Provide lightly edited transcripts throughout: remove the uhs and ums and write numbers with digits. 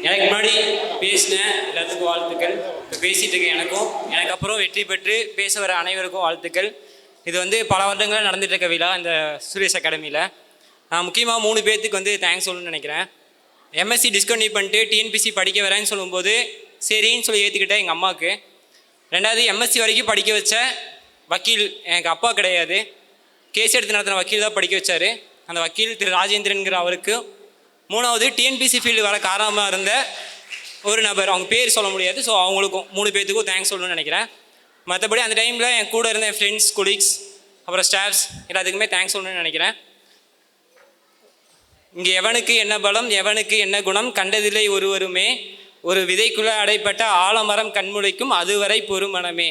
எனக்கு முன்னாடி பேசின எல்லாத்துக்கும் வாழ்த்துக்கள். இப்போ பேசிகிட்டு இருக்கேன் எனக்கு அப்புறம் வெற்றி பெற்று பேச வர அனைவருக்கும் வாழ்த்துக்கள். இது வந்து பல வருடங்களாக நடந்துட்டு இருக்க விழா இந்த சுரேஷ் அகாடமியில். நான் முக்கியமாக 3 பேர்த்துக்கு வந்து தேங்க்ஸ் சொல்லணும்னு நினைக்கிறேன். எம்எஸ்சி டிஸ்கண்டினியூ பண்ணிட்டு டிஎன்பிசி படிக்க வரேன்னு சொல்லும்போது சரின்னு சொல்லி ஏற்றுக்கிட்டேன் எங்கள் அம்மாவுக்கு. 2வது எம்எஸ்சி வரைக்கும் படிக்க வச்ச வக்கீல் எனக்கு அப்பா கிடையாது, கேஸ் எடுத்து நடத்தின வக்கீல் தான் படிக்க வச்சார். அந்த வக்கீல் திரு ராஜேந்திரன்கிற அவருக்கு. 3வது டிஎன்பிசி ஃபீல்டு வர காரணமாக இருந்த ஒரு நபர், அவங்க பேர் சொல்ல முடியாது, ஸோ அவங்களுக்கும் 3 பேர்த்துக்கும் தேங்க்ஸ் சொல்லணும்னு நினைக்கிறேன். மற்றபடி அந்த டைமில் என் கூட இருந்த என் ஃப்ரெண்ட்ஸ், கொலீக்ஸ், அப்புறம் ஸ்டாஃப்ஸ் எல்லாத்துக்குமே தேங்க்ஸ் சொல்லணும்னு நினைக்கிறேன். இங்கே எவனுக்கு என்ன பலம், எவனுக்கு என்ன குணம், கண்டதில்லை ஒருவருமே, ஒரு விதைக்குள்ளே அடைப்பட்ட ஆலமரம் கண்முளைக்கும் அதுவரை பொறுமனமே.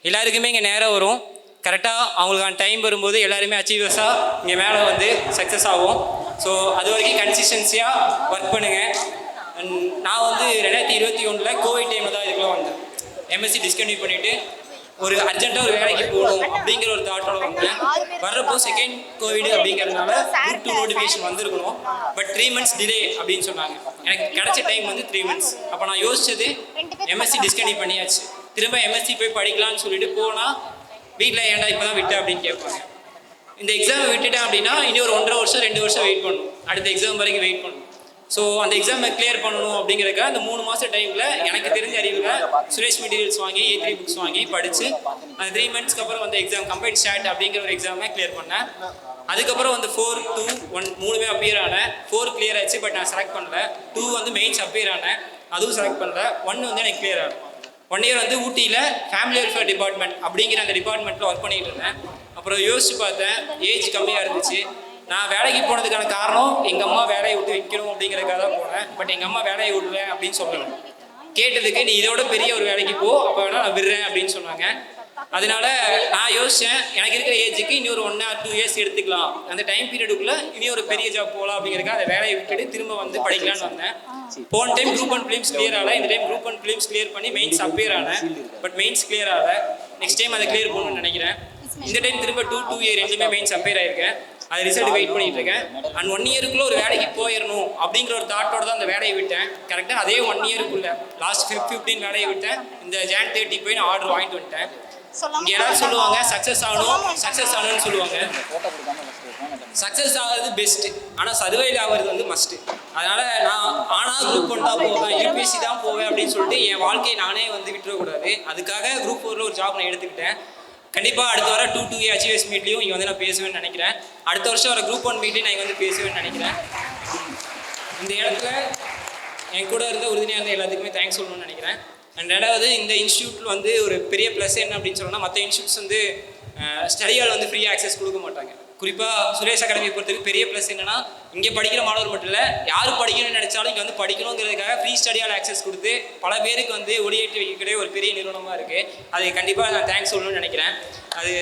எல்லாருக்குமே இங்கே நேரம் வரும், கரெக்டாக அவங்களுக்கான டைம் வரும்போது எல்லாருமே அச்சீவர்ஸாக இங்கே மேலே வந்து சக்ஸஸ் ஆகும். ஸோ அது வரைக்கும் கன்சிஸ்டன்சியாக ஒர்க் பண்ணுங்கள். நான் வந்து 2021 கோவிட் டைமில் தான் இதுக்குள்ளே வந்தேன். எம்எஸ்சி டிஸ்கண்டினியூ பண்ணிவிட்டு ஒரு அர்ஜென்ட்டாக ஒரு வேலைக்கு போகணும் அப்படிங்கிற ஒரு தாட்டோட வந்தேன். வர்றப்போ செகண்ட் கோவிட் அப்படிங்கிறதுனால குரூப் 2 நோட்டிஃபிகேஷன் வந்திருக்கணும். பட் 3 months டிலே அப்படின்னு சொன்னாங்க. எனக்கு கிடைச்ச டைம் வந்து 3 months. அப்போ நான் யோசிச்சது எம்எஸ்சி டிஸ்கண்டினியூ பண்ணியாச்சு, திரும்ப எம்எஸ்சி போய் படிக்கலான்னு சொல்லிட்டு போனால் வீட்டில் ஏன்டா இப்போ தான் விட்டேன் அப்படின்னு கேட்பாங்க. இந்த எக்ஸாமை விட்டுட்டேன் அப்படின்னா இனி ஒரு 1.5 வருஷம் 2 வருஷம் வெயிட் பண்ணணும், அடுத்த எக்ஸாம் வரைக்கும் வெயிட் பண்ணணும். ஸோ அந்த எக்ஸாமை கிளியர் பண்ணணும் அப்படிங்கிறக்க அந்த 3 மாதம் டைமில் எனக்கு தெரிஞ்ச அறிவில் சுரேஷ் மெட்டீரியல்ஸ் வாங்கி A3 புக்ஸ் வாங்கி படித்து அந்த 3 monthsக்கு அப்புறம் வந்து எக்ஸாம் கம்பைன்ட் ஸ்டாட் அப்படிங்கிற ஒரு எக்ஸாமை கிளியர் பண்ணேன். அதுக்கப்புறம் வந்து 4, 2, 1 3மே அப்பியர் ஆனேன். 4 கிளியர் ஆச்சு, பட் நான் செலக்ட் பண்ணல. 2 வந்து மெயின்ஸ் அப்பியர் ஆனேன், அதுவும் செலக்ட் பண்ணல. 1 வந்து எனக்கு கிளியர் ஆகும். 1 year வந்து ஊட்டியில் ஃபேமிலி வெல்ஃபேர் டிபார்ட்மெண்ட் அப்படிங்கிற அந்த டிபார்ட்மெண்ட்டில் ஒர்க் பண்ணிகிட்டு இருந்தேன். அப்புறம் யோசிச்சு பார்த்தேன், ஏஜ் கம்மியாக இருந்துச்சு. நான் வேலைக்கு போனதுக்கான காரணம் எங்கள் அம்மா வேலையை விட்டு வைக்கணும் அப்படிங்கிறதுக்காக தான் போனேன். பட் எங்கள் அம்மா வேலையை விடுவேன் அப்படின்னு சொல்லணும். கேட்டதுக்கு நீ இதோட பெரிய ஒரு வேலைக்கு போ, அப்போ வேணால் நான் விடுறேன் அப்படின்னு சொன்னாங்க. அதனால நான் யோசித்தேன், எனக்கு இருக்கிற ஏஜுக்கு இனி ஒரு 1 or 2 years எடுத்துக்கலாம், அந்த டைம் பீரியடுக்குள்ளே இனி ஒரு பெரிய ஜாப் போகலாம் அப்படிங்கிறதுக்காக அந்த வேலையை விட்டுட்டு திரும்ப வந்து படிக்கலான்னு வந்தேன். போன டைம் குரூப் 1 ஃபிலிம்ஸ் கிளியர் ஆகலை, இந்த டைம் குரூப் 1 ஃபிலிம்ஸ் கிளியர் பண்ணி மெயின்ஸ் அப்பியர் ஆனேன். பட் மெயின்ஸ் கிளியர் ஆகலை. நெக்ஸ்ட் டைம் அதை கிளியர் பண்ணணும்னு நினைக்கிறேன். இந்த டைம் திரும்ப 2 year ரெண்டுமே மெயின்ஸ் அப்பியர் ஆயிருக்கேன். அது ரிசல்ட் வெயிட் பண்ணிட்டு இருக்கேன். அண்ட் 1 yearக்குள்ள ஒரு வேலைக்கு போயிடணும் அப்படிங்கிற ஒரு தாட்டோட தான் அந்த வேலையை விட்டேன். கரெக்டாக அதே 1 yearக்குள்ள லாஸ்ட் 15 வேலையை விட்டேன். இந்த Jan 30 போய் நான் ஆர்டர் வாங்கிட்டு வந்துட்டேன். இங்கே எல்லாரும் சொல்லுவாங்க சக்ஸஸ் ஆகணும்னு சொல்லுவாங்க. சக்ஸஸ் ஆகிறது பெஸ்ட்டு, ஆனால் சர்வைவ் ஆகிறது வந்து மஸ்ட்டு. அதனால் நான் குரூப் 1 தான் போவேன், யூபிஎஸ்சி தான் போவேன் அப்படின்னு சொல்லிட்டு என் வாழ்க்கையை நானே வந்து விட்டுறக்கூடாது. அதுக்காக குரூப் 4 ஒரு ஜாப் நான் எடுத்துக்கிட்டேன். கண்டிப்பாக அடுத்த வர 2 அச்சீவர்ஸ் மீட்லையும் இங்கே வந்து நான் பேசுவேன்னு நினைக்கிறேன். அடுத்த வருஷம் வர குரூப் 1 மீட்லையும் நான் இங்கே வந்து பேசுவேன்னு நினைக்கிறேன். இந்த இடத்துல என் கூட இருந்த உறுதுணையாக இருந்த எல்லாத்துக்குமே தேங்க்ஸ் சொல்லணும்னு நினைக்கிறேன். அண்ட் 2வது இந்த இன்ஸ்டியூட்டில் வந்து ஒரு பெரிய ப்ளஸ் என்ன அப்படின்னு சொன்னால், மற்ற இன்ஸ்டியூட்ஸ் வந்து ஸ்டடியால் வந்து ஃப்ரீ ஆக்சஸ் கொடுக்க மாட்டாங்க. குறிப்பாக சுரேஷ் அகாடமியை பொறுத்தவரைக்கும் பெரிய ப்ளஸ் என்னன்னா, இங்கே படிக்கிற மாணவர் மட்டும் இல்லை, யார் படிக்கணும்னு நினைச்சாலும் இங்கே வந்து படிக்கணுங்கிறதுக்காக ஃப்ரீ ஸ்டடியால் ஆக்சஸ் கொடுத்து பல பேருக்கு வந்து ஒளியேற்றி வைக்கக்கூடிய ஒரு பெரிய நிறுவனமாக இருக்குது. அது கண்டிப்பாக நான் தேங்க்ஸ் சொல்லணும்னு நினைக்கிறேன். அது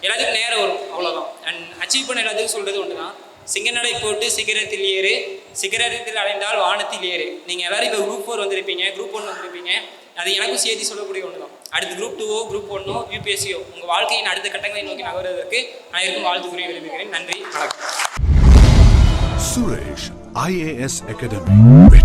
எல்லாத்துக்கும் நேரம் வரும், அவ்வளோதான். அண்ட் அச்சீவ் பண்ண எல்லாத்துக்கும் சொல்கிறது ஒன்று தான், சிங்கநடை போட்டு சிகரத்தில் ஏறு, சிகரத்தில் அடைந்தால் வானத்தில் ஏறு. நீங்கள் எல்லோரும் இப்போ குரூப் 4 வந்திருப்பீங்க, குரூப் 1 வந்திருப்பீங்க. அது எனக்கும் சேர்த்து சொல்லக்கூடிய ஒன்று தான். அடுத்து குரூப் 2 குரூப் 1 யூபிஎஸ்சியோ உங்கள் வாழ்க்கையின் அடுத்த கட்டங்களை நோக்கி நகர்வதற்கு நான் இருக்கும் வாழ்த்து கூறி விரும்புகிறேன். நன்றி, வணக்கம். Suresh IAS Academy.